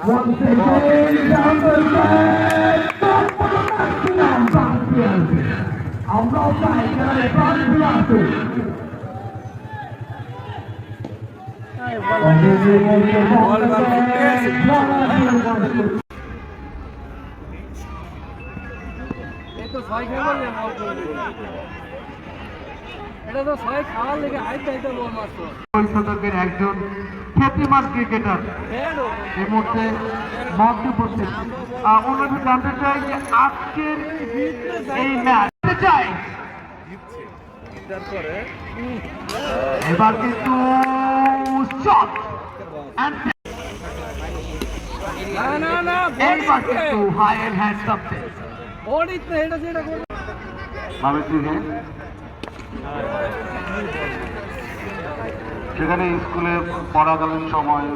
Once again, down the line, top of the maximum champion. I'm not right, শতকের একজন খ্যাতিমান cricketer এই মুহূর্তে মঞ্চে উপস্থিত। ওনাকে জানতে চাই যে আজকের এই ম্যাচ চাই এবার কিন্তু শট এইবার কিন্তু হাই এন্ড হ্যান্ড সাবটেন্স সেখানে স্কুলে পড়াকালীন সময়